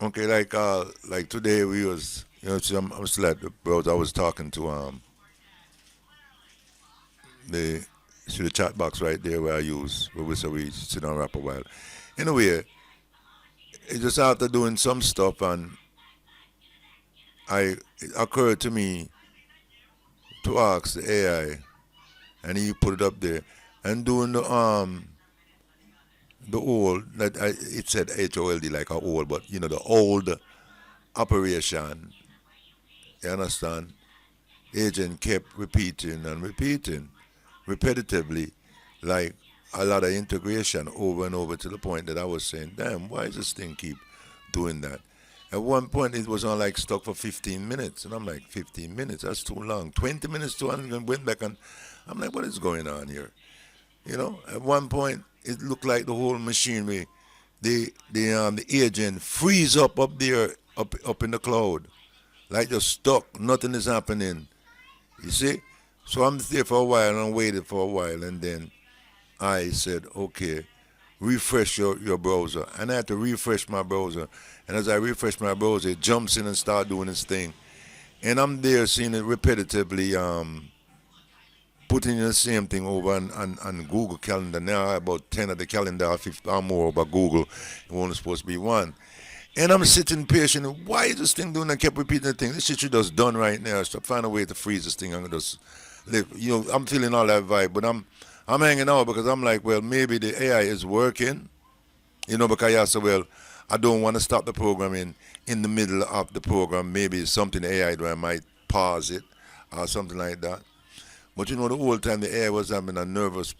Okay, like today we was, so I'm still at the browser. I was talking to the the chat box right there where I use where we sit and rap a while. Anyway, it just after doing some stuff and it occurred to me to ask the AI, and he put it up there and doing the old that it said HOLD like a old, but the old operation. You understand? Agent kept repeating and repeating repetitively, like a lot of integration over and over to the point that I was saying, damn, why does this thing keep doing that? At one point, it was on like stuck for 15 minutes, and I'm like, 15 minutes? That's too long. 20 minutes too long, and went back, and I'm like, what is going on here? At one point, it looked like the whole machinery, the agent freeze up there, up in the cloud, like just stuck. Nothing is happening. You see? So I'm there for a while and I waited for a while and then I said, okay, refresh your browser. And I had to refresh my browser. And as I refresh my browser, it jumps in and starts doing its thing. And I'm there seeing it repetitively putting the same thing over on Google Calendar. Now about 10 of the calendar or 50 or more about Google. It wasn't supposed to be one. And I'm sitting patient. Why is this thing doing? I kept repeating the thing. This shit you just done right now. So find a way to freeze this thing and just live. I'm feeling all that vibe, but I'm hanging out because I'm like, well, maybe the AI is working. Because I said, well, I don't want to stop the programming in the middle of the program. Maybe it's something the AI do. I might pause it or something like that. But the whole time the AI was having a nervous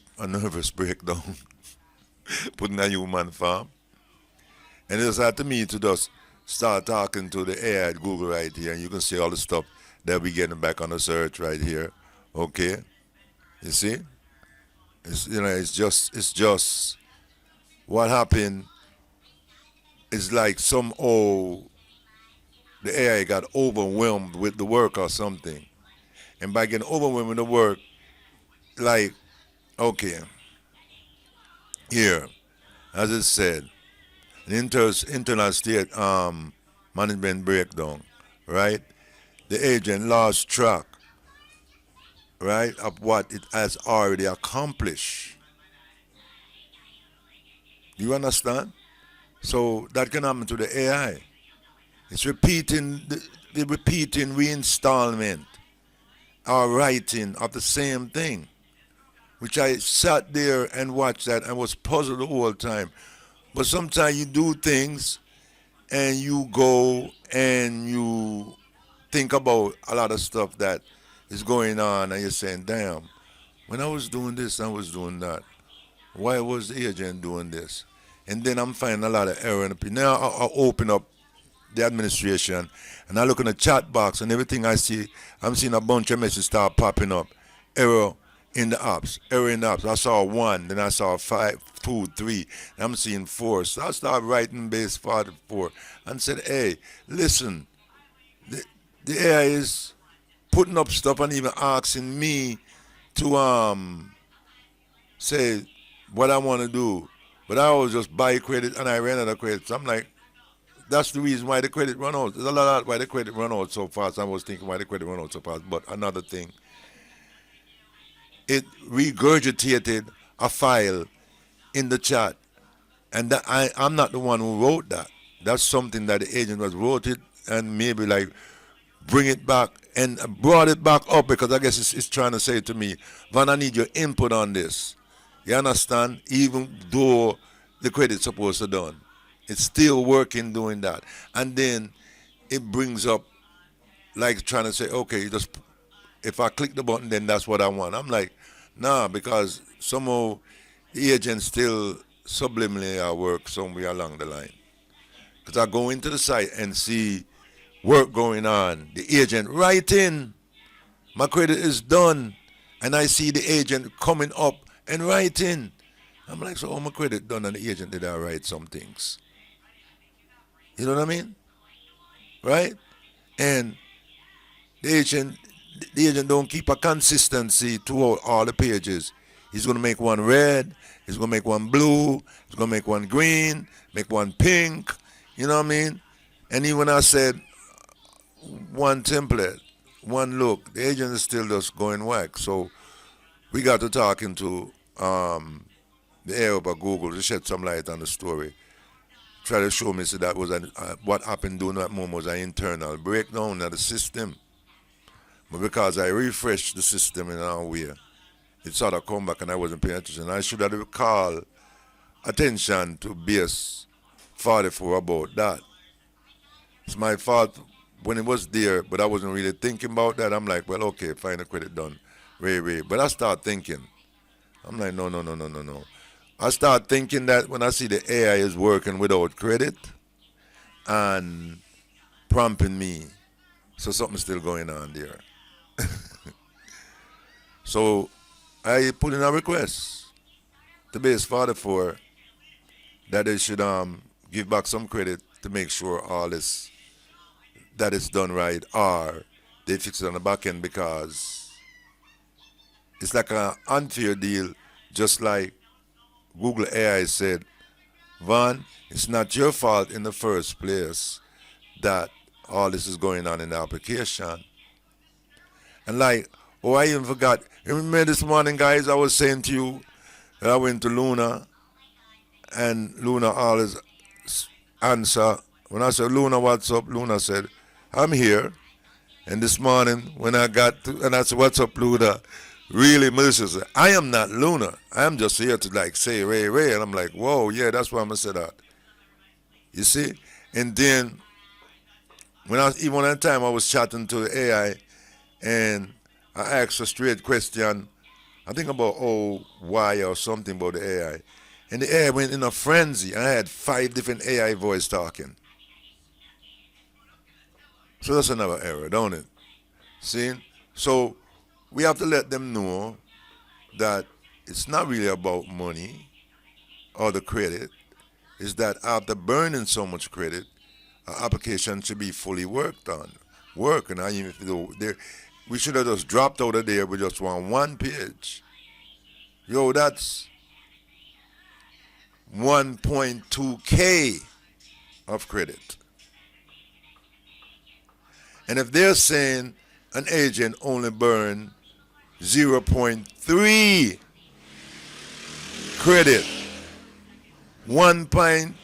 breakdown, putting a human farm. And it was hard to me to just start talking to the AI at Google right here, and you can see all the stuff that we getting back on the search right here. Okay, you see, it's just what happened is like somehow the AI got overwhelmed with the work or something, and by getting overwhelmed with the work, like okay, here, as it said, an internal state management breakdown, right? The agent lost track, right, of what it has already accomplished. You understand? So that can happen to the AI. It's repeating the repeating reinstallment or writing of the same thing, which I sat there and watched that and was puzzled the whole time. But sometimes you do things and you go and you think about a lot of stuff that is going on and you're saying, damn, when I was doing this, I was doing that. Why was the agent doing this? And then I'm finding a lot of error. Now I open up the administration and I look in the chat box and everything I see, I'm seeing a bunch of messages start popping up. Error in the apps, error in the apps. I saw one, then I saw five, two, three, and I'm seeing four. So I started writing base 4 and said, hey, listen, the AI is putting up stuff and even asking me to say what I want to do. But I always just buy credit and I ran out of credit. So I'm like, that's the reason why the credit run out. There's a lot of why the credit run out so fast. I was thinking why the credit run out so fast. But another thing, it regurgitated a file in the chat. And I'm not the one who wrote that. That's something that the agent was wrote it and maybe like bring it back and brought it back up because I guess it's trying to say to me, Van, I need your input on this. You understand? Even though the credit's supposed to done. It's still working doing that. And then it brings up like trying to say, okay, just if I click the button, then that's what I want. I'm like, nah, because somehow the agent still subliminally at work somewhere along the line. Because I go into the site and see work going on. The agent writing, my credit is done, and I see the agent coming up and writing. I'm like, so all my credit done, and the agent did I write some things. You know what I mean? Right? And the agent the agent don't keep a consistency throughout all the pages. He's going to make one red, he's going to make one blue, he's going to make one green, make one pink, you know what I mean? And even I said one template, one look, the agent is still just going whack. So we got to talking to the air about Google to shed some light on the story. Try to show me so that was what happened during that moment was an internal breakdown of the system. But because I refreshed the system in our way, it sort of come back and I wasn't paying attention. I should have called attention to base 44 about that. It's my fault when it was there, but I wasn't really thinking about that. I'm like, well, okay, find the credit done. Ray. But I start thinking. I'm like, no, no, no, no, no, no. I start thinking that when I see the AI is working without credit and prompting me, so something's still going on there. So I put in a request to base 44 that they should give back some credit to make sure all this that it's done right, or they fix it on the back end because it's like an unfair deal, just like Google AI said, Van, it's not your fault in the first place that all this is going on in the application. And like, oh, I even forgot. You remember this morning, guys, I was saying to you that I went to Luna, and Luna always answer. When I said, Luna, what's up? Luna said, I'm here. And this morning, when I got to, and I said, what's up, Luna? Really, Melissa said, I am not Luna. I am just here to like say Ray. And I'm like, whoa, yeah, that's why I'm going to say that. You see? And then, even one time I was chatting to the AI, and I asked a straight question, I think about why or something about the AI. And the AI went in a frenzy. I had 5 different AI voice talking. So that's another error, don't it? See? So we have to let them know that it's not really about money or the credit. It's that after burning so much credit, our application should be fully worked on. Work, and I even there, we should have just dropped out of there with just one page. Yo, that's 1.2K of credit. And if they're saying an agent only burn 0.3 credit, 1 point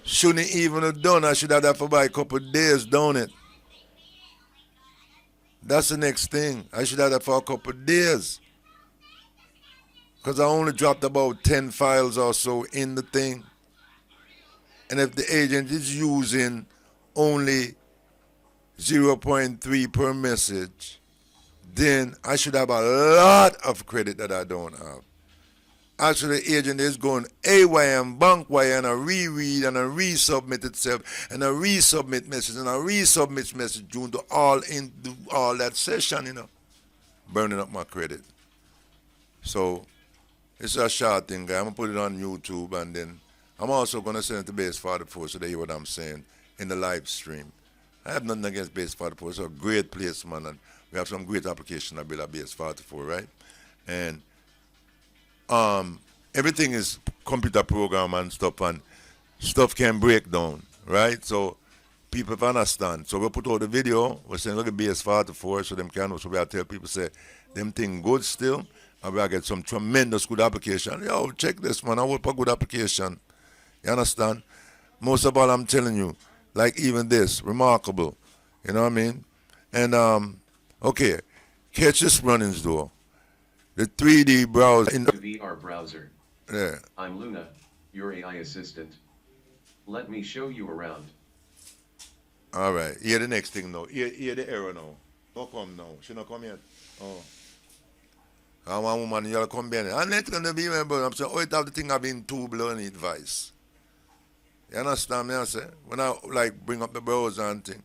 shouldn't even have done. I should have that for about a couple of days, don't it? That's the next thing. I should have that for a couple of days. Because I only dropped about 10 files or so in the thing. And if the agent is using only 0.3 per message, then I should have a lot of credit that I don't have. Actually, the agent is going AYM, bank wire, and a reread, and a resubmit itself, and a resubmit message, and a resubmit message due to all that session, burning up my credit. So it's a short thing, guy. I'm gonna put it on YouTube, and then I'm also gonna send it to Base 44 so they hear what I'm saying in the live stream. I have nothing against Base 44. It's a great place, man, and we have some great application that build at Base 44, right? And everything is computer program and stuff can break down, right? So people understand. So we put out the video, we're saying look at BS 44 so them can, so we have to tell people say them thing good still, and we get some tremendous good application. Yo, check this, man, I want a good application. You understand? Most of all, I'm telling you, like even this, remarkable. You know what I mean? And okay, catch this runnings though. The 3D browser in the VR browser. Yeah. I'm Luna, your AI assistant. Let me show you around. All right. Here the next thing now. Here the error now. Don't come now. She not come yet. Oh. I want woman, you gotta come behind it. And it's gonna be my brother. I'm saying, it have the thing I've been too blown advice. You understand me? I say? When I like bring up the browser and thing,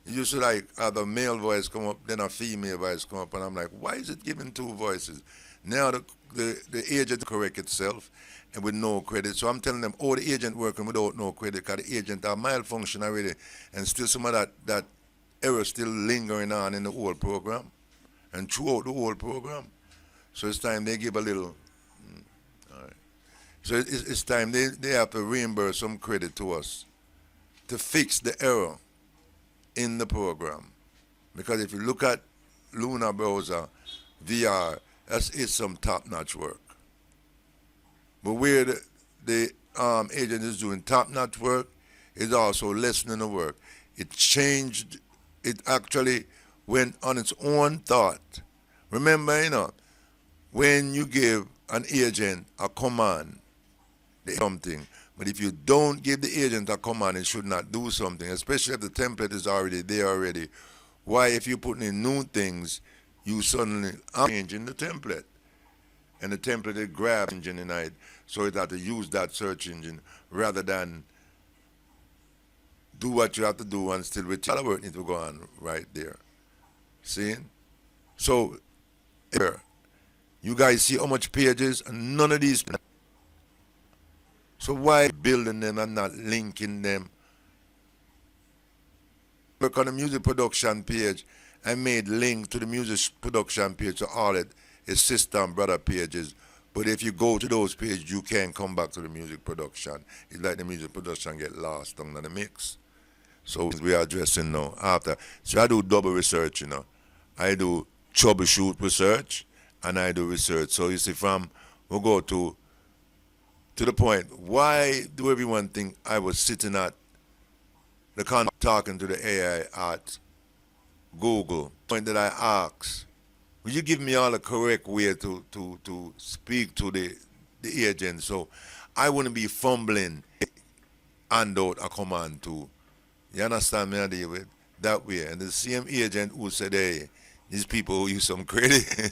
it used to like have a male voice come up, then a female voice come up, and I'm like, why is it giving 2 voices? Now the agent correct itself and with no credit. So I'm telling them, the agent working without no credit because the agent have malfunction already, and still some of that error still lingering on in the whole program and throughout the whole program. So it's time they give a little. All right. So it's time they have to reimburse some credit to us to fix the error in the program. Because if you look at Luna browser, VR, it's some top-notch work. But where the agent is doing top-notch work, is also lessening the work. It changed, it actually went on its own thought. Remember, when you give an agent a command, they something. But if you don't give the agent a command, it should not do something, especially if the template is already there already. Why, if you're putting in new things, you suddenly are changing the template. And the template it grabs engine in it, so it had to use that search engine rather than do what you have to do and still with other work need to go on right there. See? So here, you guys see how much pages and none of these. So why building them and not linking them? Work on the music production page and made link to the music production page to all it is sister and brother pages. But if you go to those pages, you can't come back to the music production. It's like the music production get lost on the mix. So we are addressing now after. So I do double research, I do troubleshoot research and I do research. So you see we'll go to the point, why do everyone think I was sitting at the talking to the AI at Google? The point that I asked, will you give me all the correct way to speak to the agent so I wouldn't be fumbling and out a command to. You understand me, David? That way. And the same agent who said, hey, these people owe you some credit.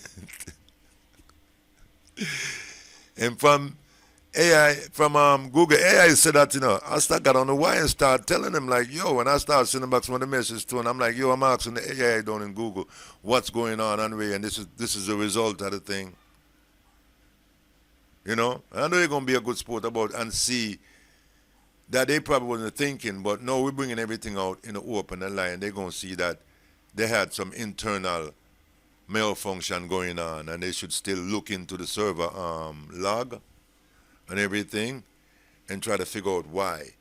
And from Google AI said that, I got on the wire and started telling them like, yo, when I started sending back some of the messages to them, I'm like, yo, I'm asking the AI down in Google what's going on anyway, and this is the result of the thing. I know you're gonna be a good sport about and see that they probably wasn't thinking, but no, we're bringing everything out in the open and line. They're gonna see that they had some internal malfunction going on, and they should still look into the server log and everything and try to figure out why.